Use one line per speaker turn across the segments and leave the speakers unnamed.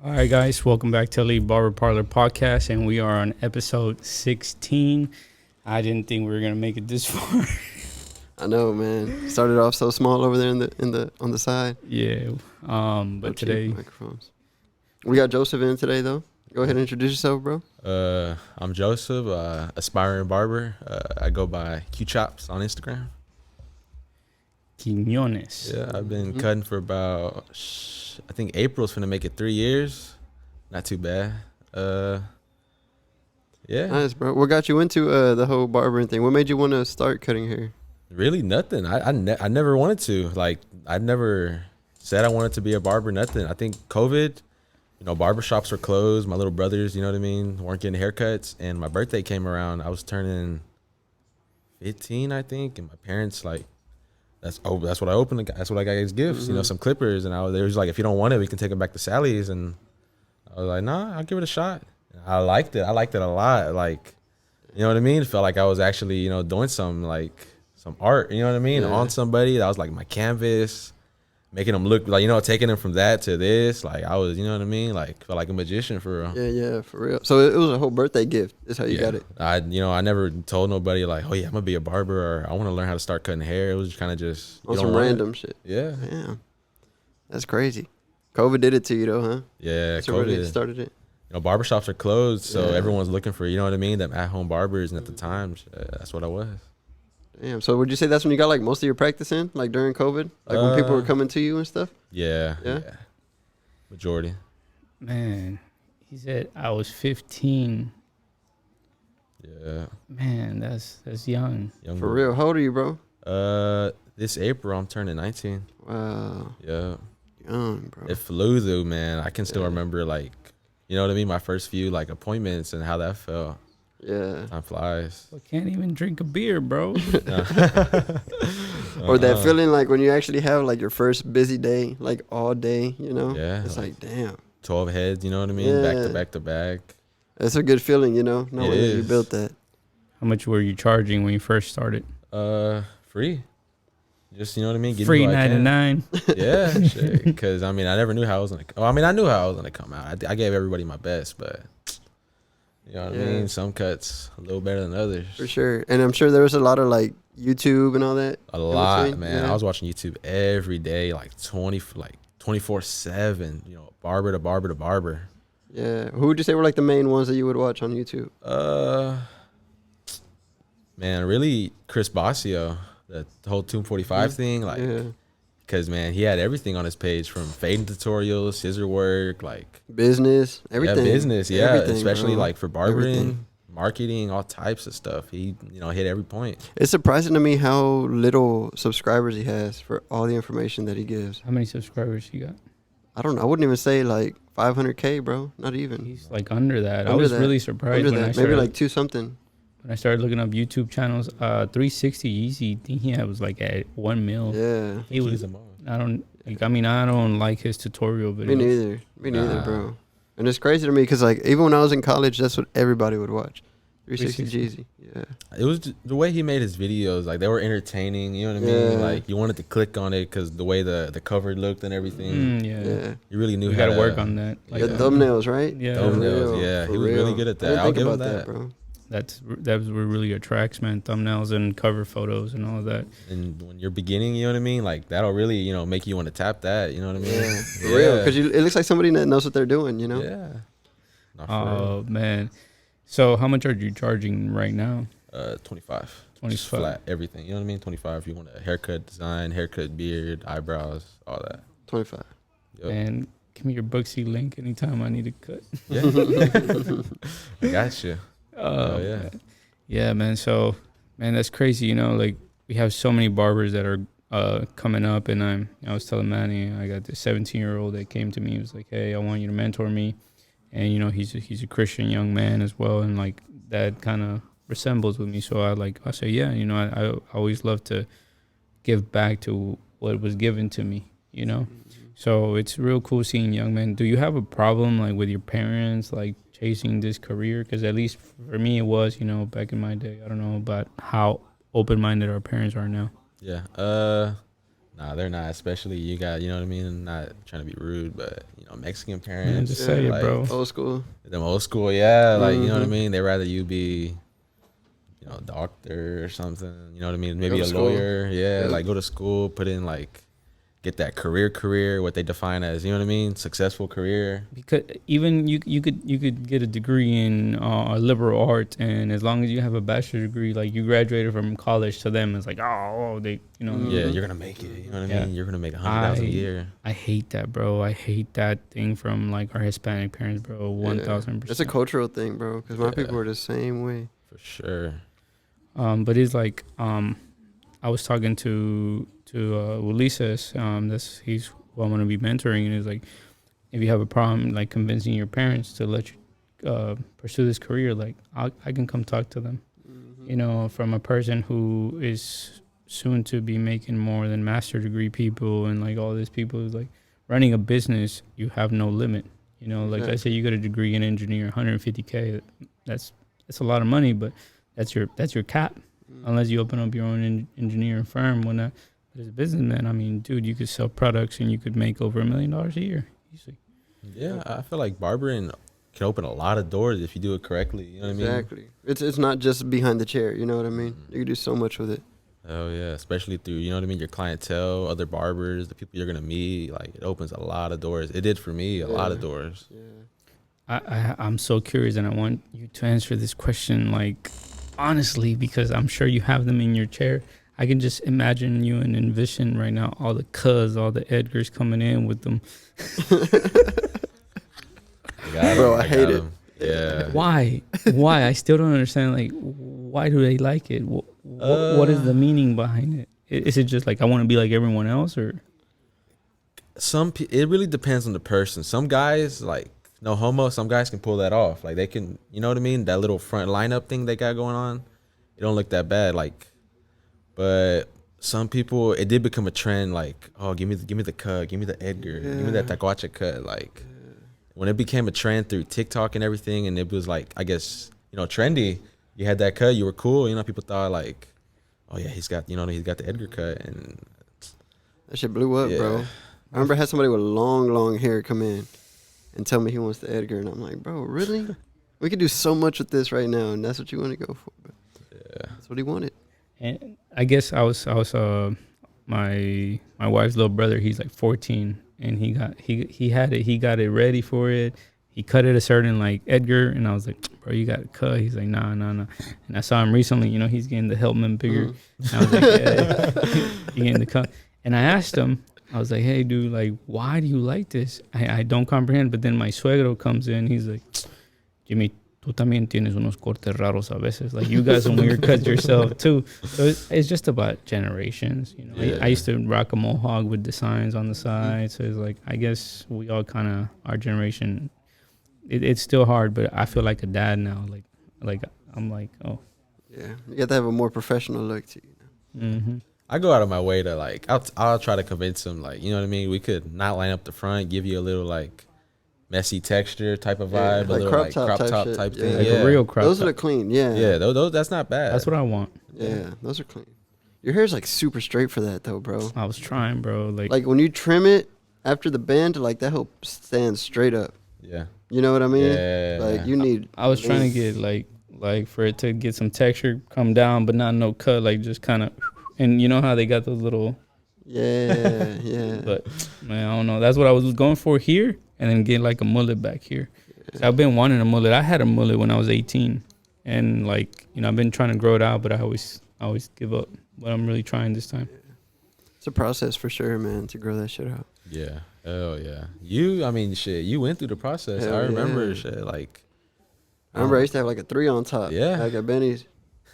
All right, guys, welcome back to Elite Barber Parlor Podcast, and we are on episode 16. I didn't think we were gonna make it this far.
I know, man. Started off so small over there on the side.
Yeah, but today,
microphones. We got Joseph in today, though. Go ahead and introduce yourself, bro.
I'm Joseph, aspiring barber. I go by Q Chops on Instagram.
Quiñones.
Yeah, I've been cutting for about, I think April's finna make it 3 years. Not too bad. Yeah.
Nice, bro. What got you into the whole barbering thing? What made you want to start cutting hair?
Really nothing. I never wanted to. Like, I never said I wanted to be a barber, nothing. I think COVID, barbershops were closed. My little brothers, you know what I mean, weren't getting haircuts. And my birthday came around. I was turning 15, I think. And my parents, like, that's what I opened. That's what I got as gifts, some clippers. And they was like, if you don't want it, we can take it back to Sally's. And I was like, nah, I'll give it a shot. I liked it. I liked it a lot. Like, you know what I mean? It felt like I was actually, doing some art, you know what I mean?
Yeah.
On somebody. That was like my canvas, making them look like, taking them from that to this. Like I was, you know what I mean? Like felt like a magician for real.
Yeah, for real. So it was a whole birthday gift. That's how you got it.
I never told nobody like, oh yeah, I'm gonna be a barber or I want to learn how to start cutting hair. It was kind of just
On some random shit.
Yeah.
Damn. That's crazy. COVID did it to you though, huh?
Yeah.
That's what really started it.
Barbershops are closed, so
Yeah.
everyone's looking for, you know what I mean? Them at-home barbers, and at the time, that's what I was.
Damn. So would you say that's when you got like most of your practice in, like during COVID, like when people were coming to you and stuff?
Yeah.
Yeah?
Majority.
Man, he said I was 15.
Yeah.
Man, that's young.
Young
For
boy.
real. How old are you, bro?
This April I'm turning 19.
Wow.
Yeah.
Young, bro.
It flew through, man. I can still
Yeah.
remember, like, you know what I mean? My first few, like, appointments and how that felt.
Yeah.
Time flies.
I can't even drink a beer, bro.
Or that feeling like when you actually have like your first busy day, like all day,
Yeah,
It's like, damn.
12 heads, you know what I mean? Back
Yeah.
to back to back.
That's a good feeling, knowing
It
that you
is.
built that.
How much were you charging when you first started?
Free. Just, you know what I mean? Give me
Free
what I can.
99.
Yeah, shit. Because, I never knew how I was going to... I knew how I was going to come out. I gave everybody my best, but... You know what I
Yeah.
mean? Some cuts a little better than others.
For sure. And I'm sure there was a lot of like YouTube and all that.
A lot,
between,
man.
yeah.
I was watching YouTube every day, like 24/7. Barber to barber to barber.
Yeah. Who would you say were like the main ones that you would watch on YouTube?
Man, really Chris Basio, the whole Tomb 45 thing, like,
Yeah.
because man, he had everything on his page from fading tutorials, scissor work, like
Business, everything.
Yeah, business, yeah,
Everything,
especially
bro.
like for barbering,
Everything.
marketing, all types of stuff. He, hit every point.
It's surprising to me how little subscribers he has for all the information that he gives.
How many subscribers you got?
I don't know. I wouldn't even say like 500K, bro. Not even.
He's like under that. I
Under
was
that.
really surprised
Under
when I
that.
started.
Maybe like 2 something.
When I started looking up YouTube channels, 360 Easy, I think he had was like at 1 mil.
Yeah.
He was. I don't like his tutorial videos.
Me neither. Me neither,
Nah.
bro. And it's crazy to me because like even when I was in college, that's what everybody would watch. 360 Jeezy. Yeah.
It was the way he made his videos, like they were entertaining. You know what I
Yeah.
mean? Like you wanted to click on it because the way the cover looked and everything.
Yeah.
Yeah.
You really knew
We
how
got to
to
work on that. Like
Yeah, thumbnails, right?
Yeah.
For
Thumbnails,
real,
yeah.
for
He was really
real.
good at that.
I didn't
I'll
think
give him
about
that.
bro.
That's what really attracts, man. Thumbnails and cover photos and all of that.
And when you're beginning, you know what I mean? Like that'll really, make you want to tap that. You know what I mean?
Yeah, for real. Because it looks like somebody that knows what they're doing,
Yeah. Not for
Oh man. So how much are you charging right now?
real. 25.
25.
Just flat everything. You know what I mean? 25. If you want a haircut, design, haircut, beard, eyebrows, all that.
25.
Yep.
And give me your Booksy link anytime I need a cut.
Yeah. I got you. Yeah.
Man. Yeah, man. So, man, that's crazy. Like we have so many barbers that are coming up, and I was telling Manny, I got this 17-year-old that came to me. He was like, "Hey, I want you to mentor me," and he's a Christian young man as well, and like that kind of resembles with me. So I say, yeah, I always love to give back to what was given to me. So it's real cool seeing young men. Do you have a problem like with your parents, like chasing this career? Because at least for me, it was, back in my day. I don't know about how open-minded our parents are now.
Yeah. Nah, they're not. Especially you got, you know what I mean. Not trying to be rude, but you know, Mexican
Man,
parents.
just say it,
like,
bro.
Old school.
Them old school, yeah. Like you know what I
Mhm.
mean. They rather you be, you know, a doctor or something. You know what I mean. Maybe
Go
a
to school.
lawyer. Yeah,
Yeah.
like go to school, put in like, get that career, what they define as, you know what I mean, successful career.
Because even you could get a degree in liberal arts, and as long as you have a bachelor's degree, like you graduated from college, to them it's like, they, you know.
Mhm.
Yeah, you're gonna make it. You know what I
Yeah.
mean. You're gonna make 100,000 a year.
I hate that, bro. I hate that thing from like our Hispanic parents, bro. 1,000%.
It's a cultural thing, bro. Because my
Yeah.
people are the same way.
For sure.
But it's like I was talking to Ulises. He's who I'm gonna be mentoring, and he's like, if you have a problem like convincing your parents to let you pursue this career, like I can come talk to them. You know, from a person who is soon to be making more than master degree people, and like all these people is like running a business. You have no limit. You know, like let's say you got a degree in engineer, 150K. That's a lot of money, but that's your cap. Unless you open up your own engineering firm. When that, as a businessman, I mean, dude, you could sell products and you could make over $1 million a year easily.
Yeah, I feel like barbering can open a lot of doors if you do it correctly. You know what I mean?
Exactly. It's not just behind the chair. You know what I mean? You can do so much with it.
Oh yeah, especially through, you know what I mean, your clientele, other barbers, the people you're gonna meet. Like it opens a lot of doors. It did for me, a lot of doors.
Yeah.
I'm so curious, and I want you to answer this question like honestly, because I'm sure you have them in your chair. I can just imagine you and envision right now all the all the Edgars coming in with them.
Bro, I hate it.
Yeah.
Why? I still don't understand. Like, why do they like it? What is the meaning behind it? Is it just like I want to be like everyone else, or?
It really depends on the person. Some guys, like, no homo, some guys can pull that off. Like they can, you know what I mean? That little front lineup thing they got going on, it don't look that bad. Like, but some people, it did become a trend. Like, oh, give me the cut, give me the Edgar, give me that taquacha cut. Like, when it became a trend through TikTok and everything, and it was like, I guess, you know, trendy. You had that cut, you were cool. You know, people thought like, oh yeah, he's got the Edgar cut, and
That shit blew up,
Yeah.
bro. I remember I had somebody with long hair come in and tell me he wants the Edgar, and I'm like, bro, really? We could do so much with this right now, and that's what you want to go for. But that's what he wanted.
And I guess I was my wife's little brother. He's like 14, and he had it. He got it ready for it. He cut it a certain like Edgar, and I was like, bro, you got it cut. He's like, nah. And I saw him recently. You know, he's getting the Helpman bigger. And I was like, yeah, he getting the cut. And I asked him, I was like, hey, dude, like, why do you like this? I don't comprehend. But then my suegro comes in. He's like, Jimmy, tú también tienes unos cortes raros a veces. Like, you got some weird cuts yourself, too. So it's just about generations. You know, I used to rock a mohawk with designs on the side. So it's like, I guess we all kind of, our generation, it's still hard. But I feel like a dad now. Like I'm like, oh.
Yeah, you got to have a more professional look to you.
Mm-hmm.
I go out of my way to like, I'll try to convince him, like, you know what I mean? We could not line up the front, give you a little like messy texture type of vibe,
like
a little
crop
like
top
crop
type
top
shit.
type
Yeah.
thing.
Like
Yeah,
a real crop
Those
top.
look clean, yeah.
yeah, those that's not bad.
That's what I want.
Yeah, those are clean. Your hair's like super straight for that though, bro.
I was trying, bro.
Like when you trim it after the bend, like that whole stands straight up.
Yeah,
You know what I mean?
yeah.
Like you need.
I was trying to get like for it to get some texture, come down, but not no cut, like just kind of. And you know how they got those little.
Yeah.
But man, I don't know. That's what I was going for here, and then get like a mullet back here. So I've been wanting a mullet. I had a mullet when I was 18, and like I've been trying to grow it out, but I always give up. But I'm really trying this time.
It's a process for sure, man, to grow that shit out.
Yeah. Oh yeah. I mean, shit. You went through the process.
Hell
I remember
yeah.
shit. Like,
I remember I used to have like a 3 on top.
Yeah.
Like at Benny's.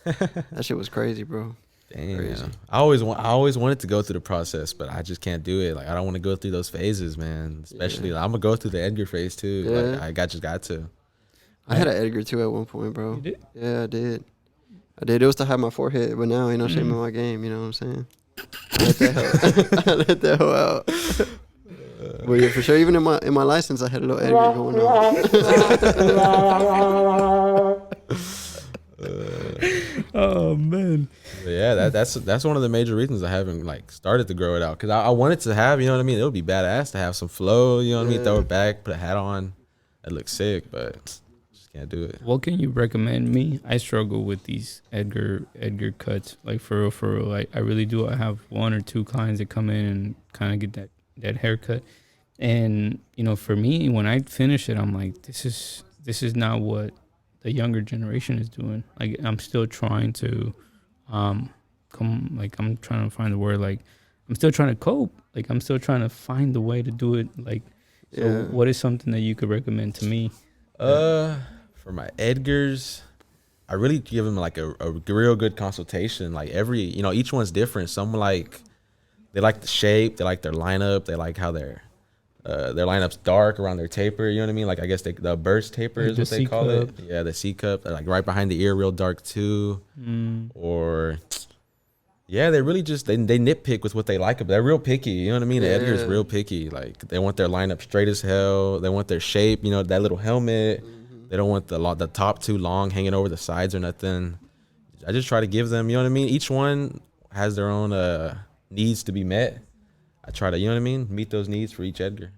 That shit was crazy, bro.
damn.
Crazy.
I always wanted to go through the process, but I just can't do it. Like, I don't want to go through those phases, man. Especially, like, I'm gonna go through the Edgar phase too.
Yeah.
Like, I just got to.
I had an Edgar too at one point, bro.
You did?
Yeah, I did. It was to hide my forehead, but now ain't no shame in my game. You know what I'm saying? I let that hoe out. But yeah, for sure. Even in my license, I had a little Edgar going on.
Oh man.
But yeah, that's one of the major reasons I haven't like started to grow it out, because I wanted to have, you know what I mean. It would be badass to have some flow, you know what I mean. Throw it back, put a hat on, that looks sick, but just can't do it.
What can you recommend me? I struggle with these Edgar cuts. Like for real, for real. I really do. I have one or two clients that come in and kind of get that haircut. And you know, for me, when I finish it, I'm like, this is not what the younger generation is doing. Like I'm still trying to I'm trying to find the word, like I'm still trying to cope. Like I'm still trying to find the way to do it. Like so what is something that you could recommend to me?
For my Edgars, I really give them like a real good consultation. Like each one's different. Some they like the shape, they like their lineup, they like how their lineup's dark around their taper. You know what I mean? Like I guess the burst taper
Like
is what they call
C-cup.
it. Yeah, the C cup. They're like right behind the ear, real dark too. Or yeah, they really just they nitpick with what they like. But they're real picky. You know what I mean? The Edgar's real picky. Like they want their lineup straight as hell. They want their shape. You know, that little helmet. They don't want the top too long hanging over the sides or nothing. I just try to give them, you know what I mean? Each one has their own needs to be met. I try to, you know what I mean, meet those needs for each Edgar.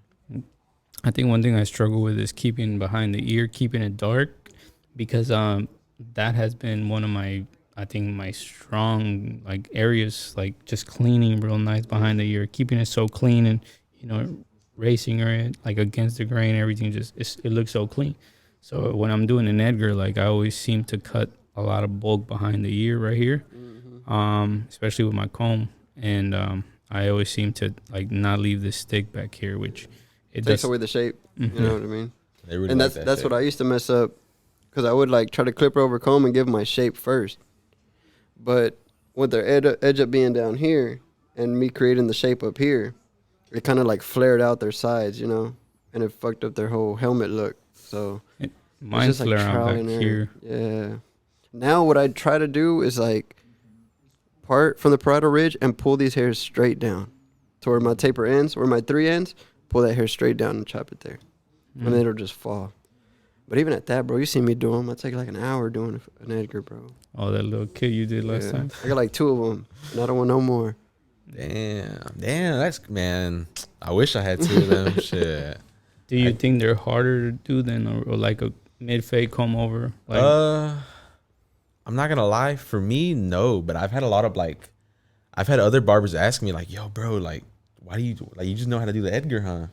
I think one thing I struggle with is keeping behind the ear, keeping it dark, because that has been one of my strong like areas, like just cleaning real nice behind the ear, keeping it so clean, and you know, racing or like against the grain, everything it looks so clean. So when I'm doing an Edgar, like I always seem to cut a lot of bulk behind the ear right here, especially with my comb, and I always seem to like not leave the stick back here, which it
takes
does
away the shape. You know what I mean?
They really
And
like
that's
shape.
what I used to mess up, because I would like try to clip over comb and give my shape first. But with their edge up being down here and me creating the shape up here, it kind of like flared out their sides, you know, and it fucked up their whole helmet look. So
mine
it's just
flare
like
out
trial
back
and error.
here.
Yeah. Now what I try to do is like part from the parietal ridge and pull these hairs straight down to where my taper ends, where my 3 ends, pull that hair straight down and chop it there. And it'll just fall. But even at that, bro, you see me do them. I take like an hour doing an Edgar, bro.
Oh, that little kid you did last time.
I got like 2 of them, and I don't want no more.
Damn, man. I wish I had 2 of them. Shit.
Do you think they're harder to do than or like a mid-fade comb over? Like,
I'm not gonna lie. For me, no. But I've had a lot of I've had other barbers ask me like, "Yo, bro, like, why do you you just know how to do the Edgar, huh?"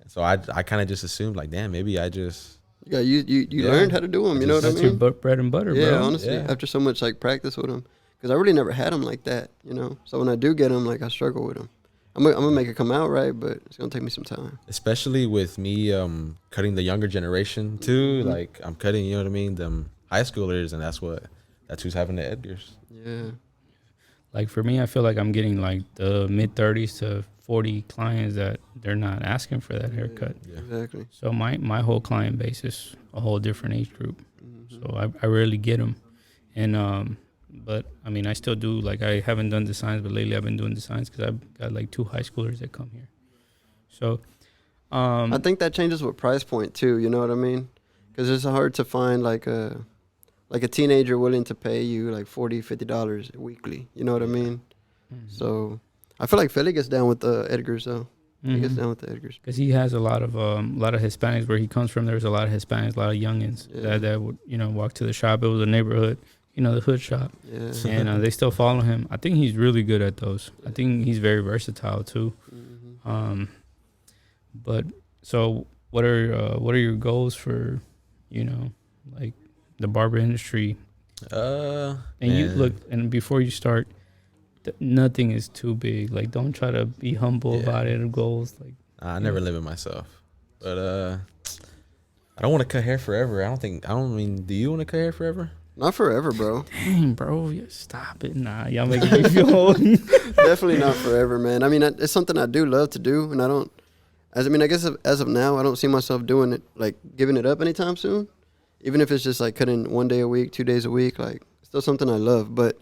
And so I kind of just assumed like, "Damn, maybe I just."
Yeah, you learned how to do them. You know what I
that's
mean?
your bread and butter,
Yeah,
bro.
honestly,
Yeah.
after so much like practice with them, because I really never had them like that, you know. So when I do get them, like I struggle with them. I'm gonna make it come out right, but it's gonna take me some time.
Especially with me cutting the younger generation too. Like I'm cutting, you know what I mean, them high schoolers, and that's who's having the Edgars.
Yeah.
Like for me, I feel like I'm getting like the mid-30s to 40 clients that they're not asking for that haircut.
Yeah.
Exactly.
So my whole client base is a whole different age group. So I rarely get them. And but I mean, I still do, like I haven't done designs, but lately I've been doing designs because I've got like 2 high schoolers that come here. So
I think that changes with price point too. You know what I mean? Because it's hard to find like a teenager willing to pay you like $40-$50 weekly. You know what I mean? So I feel like Philly gets down with the Edgars though. He gets down with the Edgars.
because he has a lot of Hispanics where he comes from. There's a lot of Hispanics, a lot of youngins that would walk to the shop. It was a neighborhood, the hood shop,
Yeah.
and they still follow him. I think he's really good at those. I think he's very versatile too. But so what are your goals for like the barber industry? And you look, and before you start, nothing is too big. Like, don't try to be humble about it or goals. Like,
I never limit myself, but I don't want to cut hair forever. Do you want to cut hair forever?
Not forever, bro.
dang, bro, stop it. Nah, y'all making me feel old.
Definitely not forever, man. I mean, it's something I do love to do, and I guess as of now, I don't see myself doing it, like giving it up anytime soon. Even if it's just like cutting 1 day a week, 2 days a week, like it's still something I love. But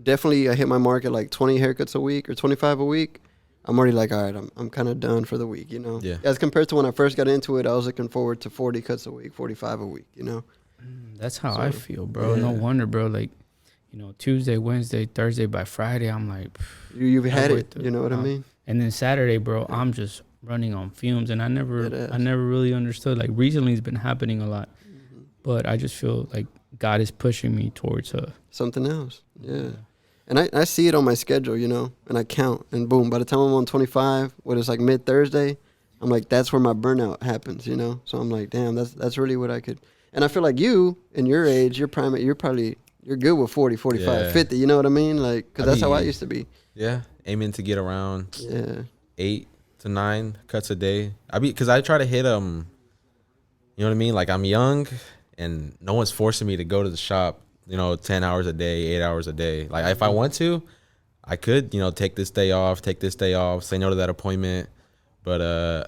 definitely, I hit my mark at like 20 haircuts a week or 25 a week. I'm already like, all right, I'm kind of done for the week,
Yeah.
As compared to when I first got into it, I was looking forward to 40 cuts a week, 45 a week,
That's how I
So,
feel, bro. No
yeah.
wonder, bro. Like, you know, Tuesday, Wednesday, Thursday, by Friday, I'm like,
You've
I
had
worked
it.
the-
You know what I
um,
mean?
and then Saturday, bro,
Yeah.
I'm just running on fumes, and I
Dead
never
ass.
really understood. Like recently, it's been happening a lot,
Mhm.
but I just feel like God is pushing me towards
Something else. Yeah. And I see it on my schedule, you know, and I count, and boom, by the time I'm on 25, when it's like mid Thursday, I'm like, that's where my burnout happens, you know. So I'm like, damn, that's really what I could. And I feel like you, in your age, you're probably you're good with 40, 45,
Yeah.
50. You know what I mean? Like, because that's how I
be-
used to be.
Yeah, aiming to get around
Yeah.
8 to 9 cuts a day. Because I try to hit you know what I mean? Like I'm young, and no one's forcing me to go to the shop. 10 hours a day, 8 hours a day. Like if I want to, I could, take this day off, say no to that appointment. But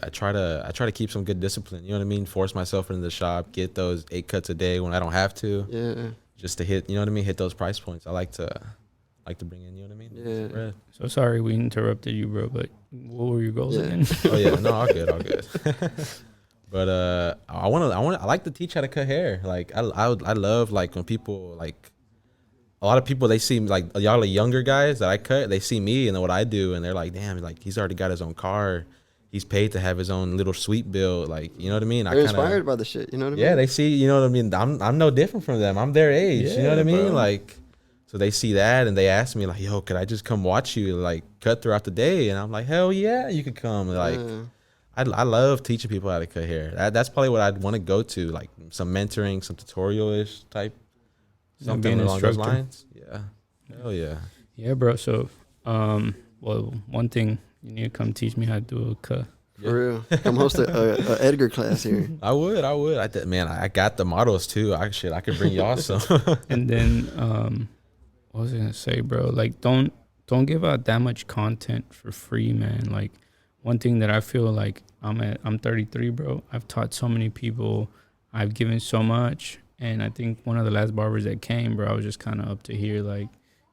I try to keep some good discipline. You know what I mean? Force myself into the shop, get those 8 cuts a day when I don't have to,
Yeah.
just to hit. You know what I mean? Hit those price points. I like to bring in. You know what I mean?
Yeah.
Bread.
So sorry we interrupted you, bro. But what were your goals
Yeah.
again?
Oh yeah, no, all good. But I like to teach how to cut hair. Like I love like when people like a lot of people, they see like y'all are younger guys that I cut, they see me and then what I do, and they're like, damn, like he's already got his own car, he's paid to have his own little suite built, like, you know what I mean?
They're inspired by the shit. You know what I mean?
Yeah, they see, you know what I mean? I'm no different from them. I'm their age. You know what I
Yeah,
mean?
bro.
Like, so they see that and they ask me like, yo, could I just come watch you like cut throughout the day? And I'm like, hell yeah, you could come. Like,
Yeah.
I love teaching people how to cut hair. That's probably what I'd want to go to, like some mentoring, some tutorial-ish type,
Yeah,
something
being an
along those
instructor.
lines. Yeah, hell yeah.
Yeah, bro. So, well, one thing you need to come teach me how to do a cut.
For real. Come host a Edgar class here.
I would. Man, I got the models too. I could bring y'all some.
And then, what was I gonna say, bro? Like, don't give out that much content for free, man. Like, one thing that I feel like I'm 33, bro. I've taught so many people. I've given so much, and I think one of the last barbers that came, bro, I was just kind of up to here, like.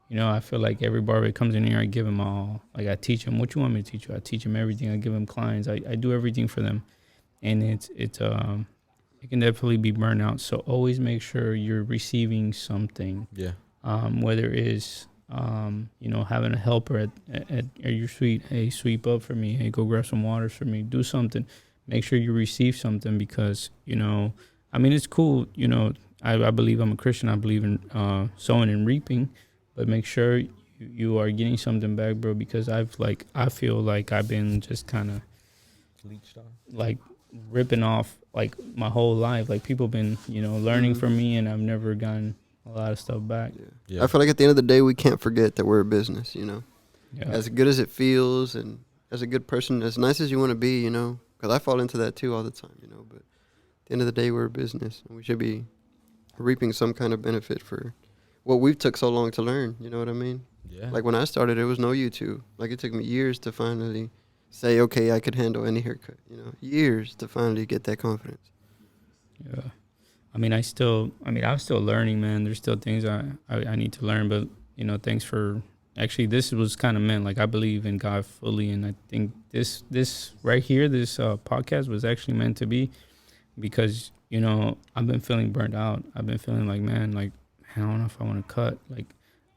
You know, I feel like every barber that comes in here, I give them all. Like, I teach them what you want me to teach you. I teach them everything. I give them clients. I do everything for them. And it can definitely be burnout. So always make sure you're receiving something,
Yeah.
whether it's, having a helper at your suite. Hey, sweep up for me. Hey, go grab some waters for me. Do something. Make sure you receive something because, it's cool. I believe I'm a Christian. I believe in sowing and reaping. But make sure you are getting something back, bro, because I feel like I've been just kind of
Leached on.
like ripping off like my whole life. Like people been, learning from me, and I've never gotten a lot of stuff back.
Yeah.
I feel like at the end of the day, we can't forget that we're a business, you know.
Yeah.
As good as it feels and as a good person, as nice as you want to be, you know, because I fall into that too all the time, you know. But at the end of the day, we're a business, and we should be reaping some kind of benefit for what we've took so long to learn. You know what I mean?
Yeah.
Like when I started, there was no YouTube. Like it took me years to finally say, okay, I could handle any haircut. You know, years to finally get that confidence.
Yeah. I'm still learning, man. There's still things I need to learn, but thanks for actually, this was kind of meant, like, I believe in God fully. And I think this right here, this podcast was actually meant to be because, I've been feeling burnt out. I've been feeling like, man, like, I don't know if I want to cut. Like,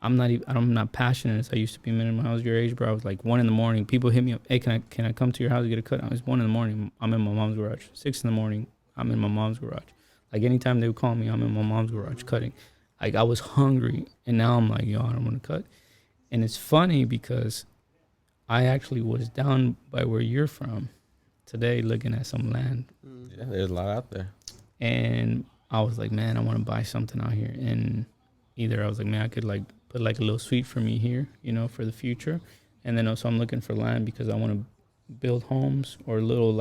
I'm not passionate as I used to be. Man, when I was your age, bro, I was like 1 a.m. People hit me up. Hey, can I come to your house to get a cut? I was 1 a.m. I'm in my mom's garage. 6 a.m. I'm in my mom's garage. Like anytime they would call me, I'm in my mom's garage cutting. Like I was hungry, and now I'm like, yo, I don't want to cut. And it's funny because I actually was down by where you're from today, looking at some land,
Yeah, there's a lot out there.
and I was like, man, I want to buy something out here. And either I was like, man, I could like put like a little suite for me here, for the future. And then also I'm looking for land because I want to build homes or little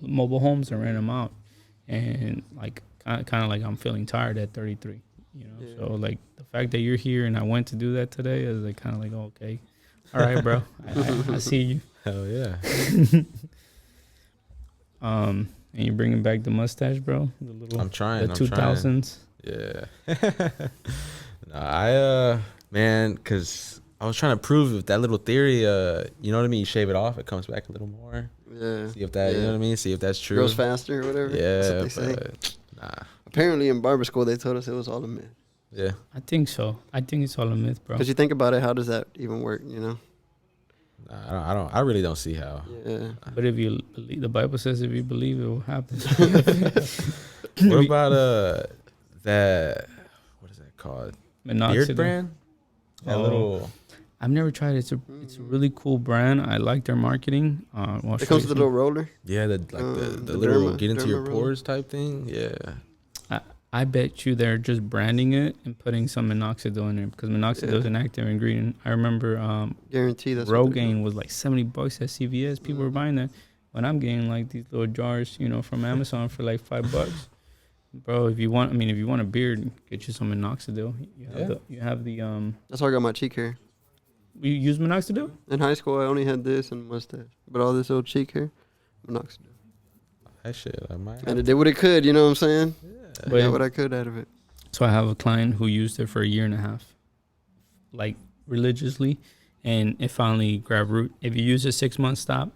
mobile homes and rent them out. And like kind of like I'm feeling tired at 33,
Yeah.
So like the fact that you're here and I went to do that today is like kind of like, oh, okay, all right, bro, I see you.
Hell yeah.
And you're bringing back the mustache, bro. The little,
I'm trying.
the 2000s.
Yeah. Man, because I was trying to prove if that little theory, you know what I mean? You shave it off, it comes back a little more.
Yeah.
See if that, you know what I mean? See if that's true.
Grows faster or whatever. That's
Yeah,
what they say.
Nah.
Apparently in barber school they told us it was all a myth.
Yeah.
I think so. I think it's all a myth, bro.
Because you think about it, how does that even work? You know?
Nah, I really don't see how.
Yeah.
But if you believe, the Bible says if you believe, it will happen.
What about that? What is that called?
Minoxidil.
Beard brand. That
Oh.
little.
I've never tried it. It's a really cool brand. I like their marketing.
It comes with a little roller.
Yeah, the
the
little
derma-
get into your
derma roller.
pores type thing. Yeah.
I bet you they're just branding it and putting some minoxidil in there because minoxidil is
Yeah.
an active ingredient. I remember
Guarantee that's what they're
Rogaine was like $70 at CVS. People were buying that. When I'm getting like these little jars, you know, from Amazon for like $5. Bro, if you want a beard, get you some minoxidil. You have the
That's how I got my cheek hair.
you use minoxidil?
In high school, I only had this and mustache, but all this old cheek hair, minoxidil.
That shit. I might.
And it did what it could. You know what I'm saying? I
But-
got what I could out of it.
So I have a client who used it for a year and a half, like religiously, and it finally grabbed root. If you use it 6 months, stop,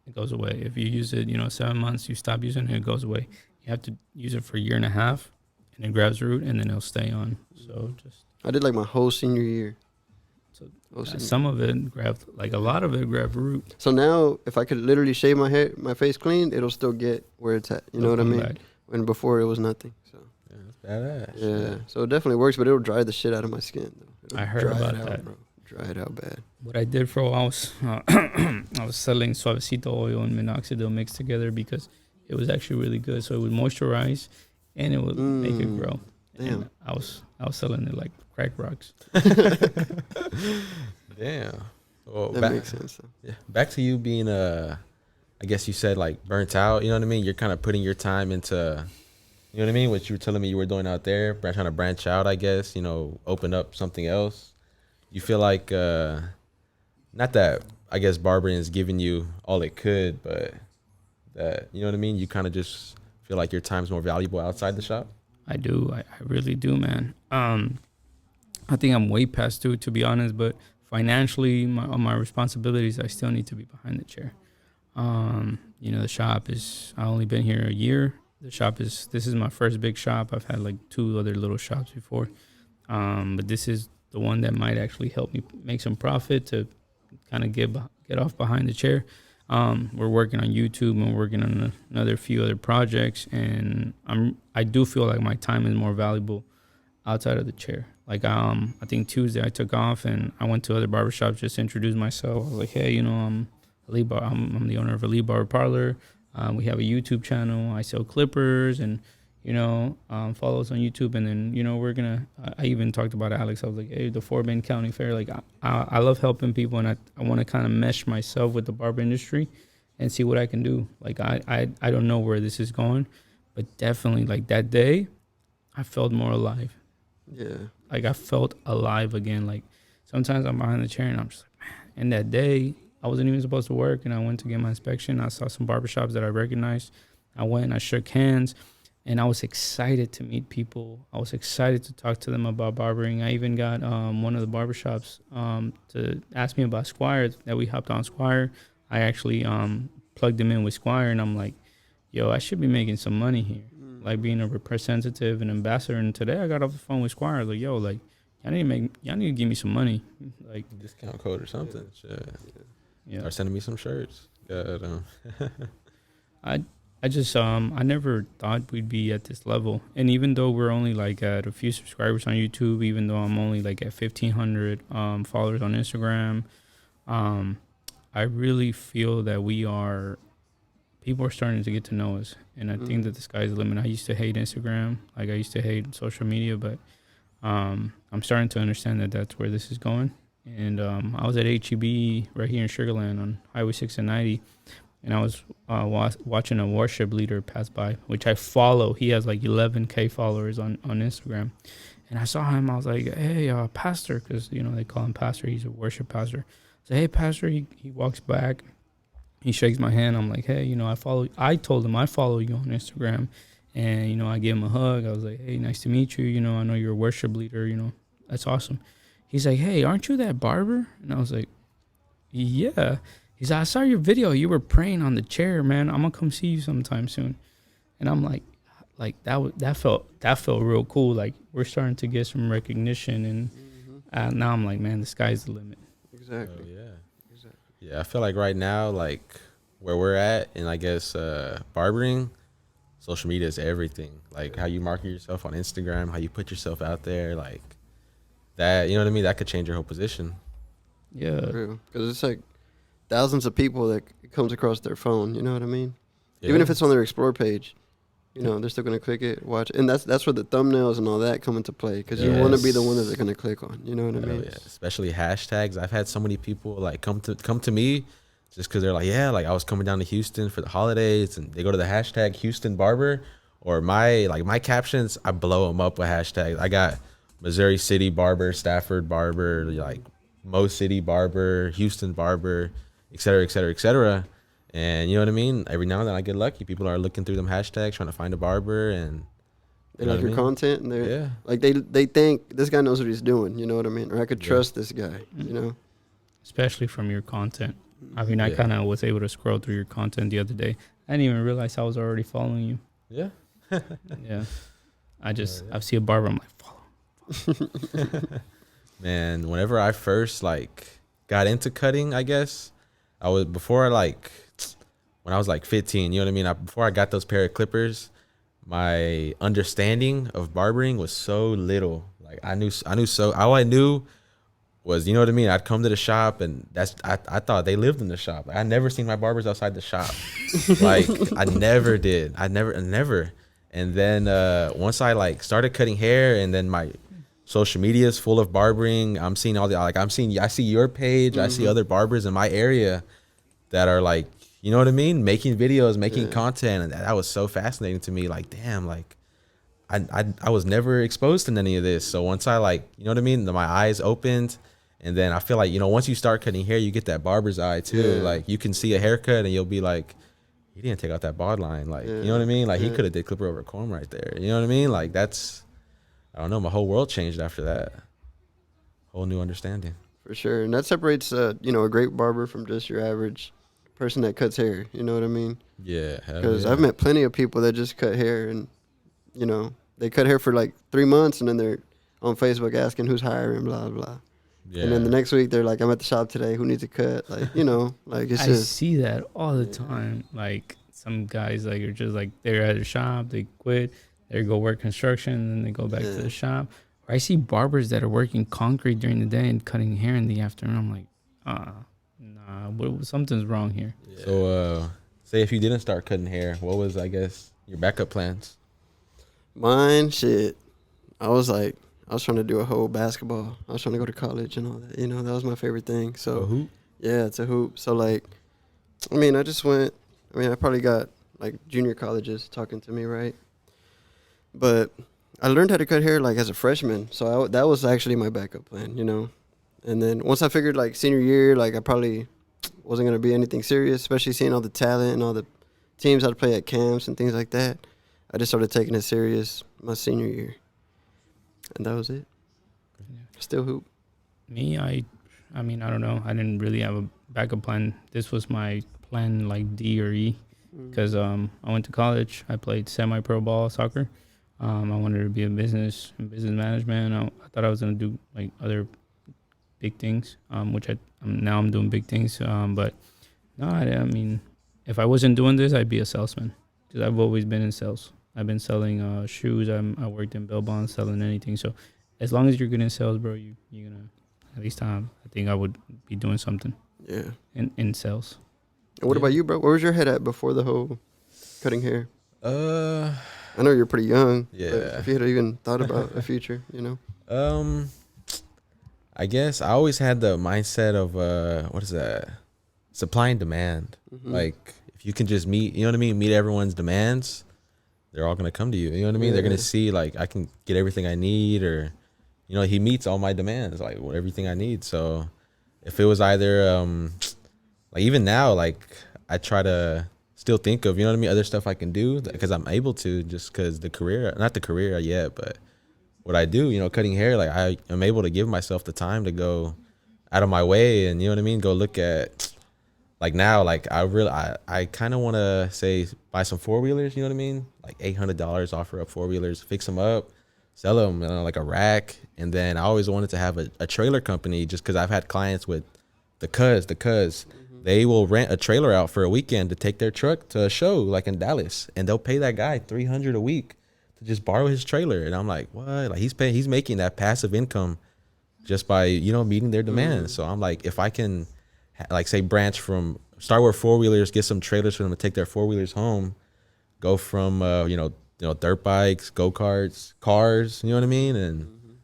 it goes away. If you use it, 7 months, you stop using it, it goes away. You have to use it for a year and a half, and it grabs root, and then it'll stay on. So just
I did like my whole senior year.
So,
Whole senior
some of it grabbed, like a lot of it grabbed root.
So now, if I could literally shave my face clean, it'll still get where it's at. You know what I
It'll
mean?
come back.
When before it was nothing. So
Yeah, that's badass.
yeah, so it definitely works, but it'll dry the shit out of my skin. Though. It'll
I heard
dry
about
it out,
that.
bro. Dry it out bad.
What I did for a while was I was selling suavecito oil and minoxidil mixed together because it was actually really good. So it would moisturize and it would make it grow.
Damn.
And I was selling it like crack rocks.
Damn. Well,
That makes sense. Though.
Yeah. Back to you being I guess you said like burnt out. You know what I mean? You're kind of putting your time into, you know what I mean? What you were telling me you were doing out there, trying to branch out. I guess open up something else. You feel like not that I guess barbering is giving you all it could, but that you know what I mean? You kind of just feel like your time's more valuable outside the shop.
I do. I really do, man. I think I'm way past due, to be honest, but financially, on my responsibilities, I still need to be behind the chair. The shop is, I only been here a year. This is my first big shop. I've had like 2 other little shops before. But this is the one that might actually help me make some profit to kind of get off behind the chair. We're working on YouTube and we're working on another few other projects, and I do feel like my time is more valuable outside of the chair. Like I think Tuesday I took off and I went to other barbershops just to introduce myself. I was like, hey, I'm the owner of Elite Barber Parlor. We have a YouTube channel. I sell clippers and follow us on YouTube. And then I even talked about Alex. I was like, hey, the Fort Bend County Fair. Like I love helping people, and I want to kind of mesh myself with the barber industry and see what I can do. Like I don't know where this is going, but definitely like that day, I felt more alive.
Yeah.
Like I felt alive again. Like sometimes I'm behind the chair and I'm just like, man. And that day I wasn't even supposed to work, and I went to get my inspection. I saw some barbershops that I recognized. I went and I shook hands, and I was excited to meet people. I was excited to talk to them about barbering. I even got one of the barbershops to ask me about Squire, that we hopped on Squire. I actually plugged them in with Squire, and I'm like, yo, I should be making some money here. Like being a representative and ambassador. And today I got off the phone with Squire. Like, yo, like y'all need to give me some money. Like
Discount code or something. Shit.
yeah.
Or sending me some shirts.
I just I never thought we'd be at this level. And even though we're only like at a few subscribers on YouTube, even though I'm only like at 1,500 followers on Instagram, I really feel that people are starting to get to know us. And I think that the sky's the limit. I used to hate Instagram. Like I used to hate social media, but I'm starting to understand that that's where this is going. And I was at HEB right here in Sugar Land on Highway 6 and 90. And I was watching a worship leader pass by, which I follow. He has like 11K followers on Instagram. And I saw him. I was like, hey, pastor, because, they call him pastor. He's a worship pastor. I said, hey, pastor. He walks back. He shakes my hand. I'm like, hey, I told him I follow you on Instagram. And, I gave him a hug. I was like, hey, nice to meet you. I know you're a worship leader. That's awesome. He's like, hey, aren't you that barber? And I was like, yeah. He's like, I saw your video. You were praying on the chair, man. I'm going to come see you sometime soon. And I'm like like that felt real cool. Like we're starting to get some recognition, and now I'm like, man, the sky's the limit.
Exactly.
Oh, yeah.
Exactly.
Yeah, I feel like right now, like where we're at, and I guess barbering, social media is everything. Like how you market yourself on Instagram, how you put yourself out there, like that. You know what I mean? That could change your whole position.
Yeah,
Because it's like thousands of people that it comes across their phone. You know what I mean?
Yeah.
Even if it's on their explore page, you know, they're still gonna click it, watch, and that's where the thumbnails and all that come into play. Because you want to be the one that they're gonna click on. You know what I
Hell
mean?
yeah. Especially hashtags. I've had so many people like come to me just because they're like, yeah, like I was coming down to Houston for the holidays, and they go to the hashtag Houston Barber, or my captions, I blow them up with hashtags. I got Missouri City Barber, Stafford Barber, like Mo City Barber, Houston Barber, et cetera, et cetera, et cetera. And you know what I mean? Every now and then I get lucky. People are looking through them hashtags trying to find a barber, and
They
you know
like
what I
your
mean?
content, and they're
Yeah.
like they think this guy knows what he's doing. You know what I mean? Or I could trust this guy. You know?
especially from your content. I mean, I
Yeah.
kind of was able to scroll through your content the other day. I didn't even realize I was already following you.
Yeah.
Yeah, I see a barber, I'm like, follow.
Man, whenever I first like got into cutting, I guess I was before like when I was like 15. You know what I mean? Before I got those pair of clippers, my understanding of barbering was so little. Like I knew so all I knew was, you know what I mean? I'd come to the shop, and I thought they lived in the shop. Like, I never seen my barbers outside the shop. Like I never did. I never. And then once I like started cutting hair, and then my social media is full of barbering. I'm seeing all the I see your page. I see other barbers in my area that are like, you know what I mean, making videos, making content, and that was so fascinating to me. Like, damn, like I was never exposed to any of this. So once I like, you know what I mean, my eyes opened, and then I feel like, you know, once you start cutting hair, you get that barber's eye too.
Yeah.
Like you can see a haircut, and you'll be like, he didn't take out that bod line. Like, you know what I mean? Like he could have did clipper over comb right there. You know what I mean? Like that's, I don't know. My whole world changed after that. Whole new understanding.
For sure, and that separates you know, a great barber from just your average person that cuts hair. You know what I mean?
Yeah. hell
Because
yeah.
I've met plenty of people that just cut hair, and you know, they cut hair for like 3 months, and then they're on Facebook asking who's hiring, blah blah.
Yeah.
And then the next week they're like, I'm at the shop today. Who needs a cut? Like, you know, like it's
I
just
see that all the time. Like some guys like are just like they're at a shop, they quit, they go work construction, and then they go back to the shop. Or I see barbers that are working concrete during the day and cutting hair in the afternoon. I'm like, nah, something's wrong here.
So, say if you didn't start cutting hair, what was, I guess, your backup plans?
mine. Shit, I was trying to do a whole basketball. I was trying to go to college and all that. You know, that was my favorite thing. So
A hoop?
yeah, it's a hoop. So like, I mean, I probably got like junior colleges talking to me, right? But I learned how to cut hair like as a freshman, so that was actually my backup plan, you know. And then once I figured like senior year, like I probably wasn't gonna be anything serious, especially seeing all the talent and all the teams I'd play at camps and things like that. I just started taking it serious my senior year, and that was it. Still hoop.
Me, I mean, I don't know. I didn't really have a backup plan. This was my plan, like D or E, because I went to college. I played semi-pro ball soccer. I wanted to be a business management. I thought I was gonna do like other big things, which now I'm doing big things. But no, I mean, if I wasn't doing this, I'd be a salesman, because I've always been in sales. I've been selling shoes. I worked in bail bonds, selling anything. So as long as you're good in sales, bro, you're gonna at least I think I would be doing something
Yeah.
in sales.
And what about you, bro? Where was your head at before the whole cutting hair? I know you're pretty young. But
Yeah.
if you had even thought about a future, you know.
I guess I always had the mindset of what is that? Supply and demand. Like if you can just meet, you know what I mean, meet everyone's demands, they're all gonna come to you. You know what I mean? They're gonna see like I can get everything I need, or you know, he meets all my demands, like everything I need. So if it was either like even now, like I try to still think of, you know what I mean, other stuff I can do because I'm able to, just because not the career yet, but what I do, you know, cutting hair, like I am able to give myself the time to go out of my way and, you know what I mean, go look at, like now, like I kind of want to say buy some 4-wheelers, you know what I mean? like $800, offer up 4-wheelers, fix them up, sell them like a rack. And then I always wanted to have a trailer company, just because I've had clients with the cuz. They will rent a trailer out for a weekend to take their truck to a show like in Dallas, and they'll pay that guy $300 a week to just borrow his trailer. And I'm like, what? Like he's making that passive income just by, meeting their demands. So I'm like, if I can like say branch from start with 4-wheelers, get some trailers for them to take their 4-wheelers home, go from dirt bikes, go-karts, cars, you know what I mean? And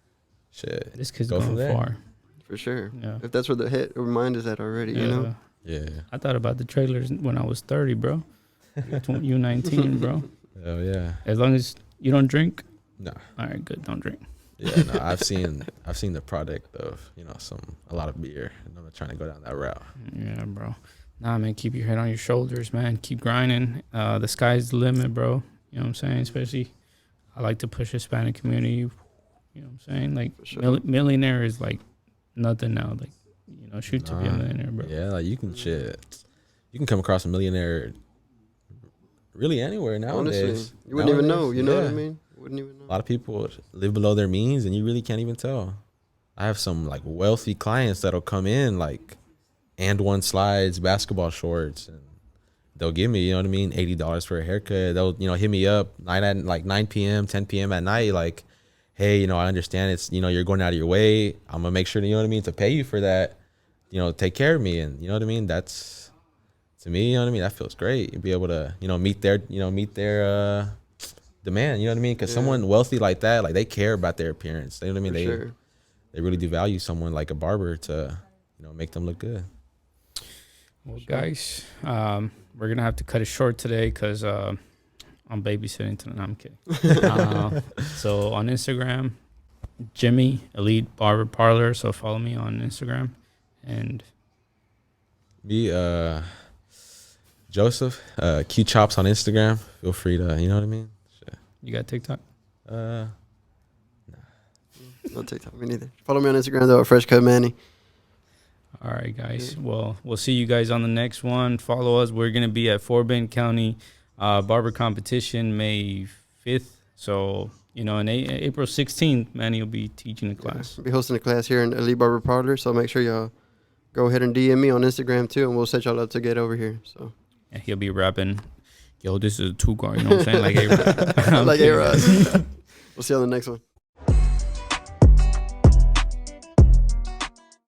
shit.
This kid's
go from
going
there.
far.
For sure.
Yeah.
If that's where the head or mind is at already, you know.
Yeah.
I thought about the trailers when I was 30, bro. You 19, bro.
Oh yeah.
As long as you don't drink.
No.
All right, good. Don't drink.
Yeah, no, I've seen the product of, a lot of beer, and I'm not trying to go down that route.
Yeah, bro. Nah, man, keep your head on your shoulders, man. Keep grinding. The sky's the limit, bro. You know what I'm saying? Especially, I like to push Hispanic community. You know what I'm saying? Like,
Sure.
millionaire is like nothing now. Like, shoot to be a
Nah.
millionaire, bro.
Yeah, like you can come across a millionaire really anywhere nowadays.
Honestly, you wouldn't even know. You know what I
Yeah.
mean? Wouldn't even know.
A lot of people live below their means, and you really can't even tell. I have some like wealthy clients that'll come in like and one slides, basketball shorts, and they'll give me, $80 for a haircut. They'll, hit me up at like 9 p.m., 10 p.m. at night, like, hey, I understand it's, you're going out of your way. I'm gonna make sure, to pay you for that, take care of me. And you know what I mean? That's, to me, that feels great. You'd be able to, meet their demand, you know what I mean? Because someone wealthy like that, like they care about their appearance. You know what I mean?
For sure.
They really do value someone like a barber to, make them look good.
Well, guys, we're going to have to cut it short today because I'm babysitting tonight. No, I'm kidding. So on Instagram, Jimmy Elite Barber Parlor. So follow me on Instagram. And
Me, Joseph, Q Chops on Instagram. Feel free to, you know what I mean?
you got TikTok?
No TikTok, me neither. Follow me on Instagram though, at Fresh Cut Manny.
All right, guys. Well, we'll see you guys on the next one. Follow us. We're going to be at Fort Bend County Barber Competition May 5th. So, in April 16th, Manny will be teaching a class.
I'll be hosting a class here in Elite Barber Parlor, so make sure y'all go ahead and DM me on Instagram too, and we'll set y'all up to get over here. So
And he'll be rapping, yo, this is a 2-car. You know what I'm saying? Like A-Rod.
like A-Rod. We'll see you on the next one.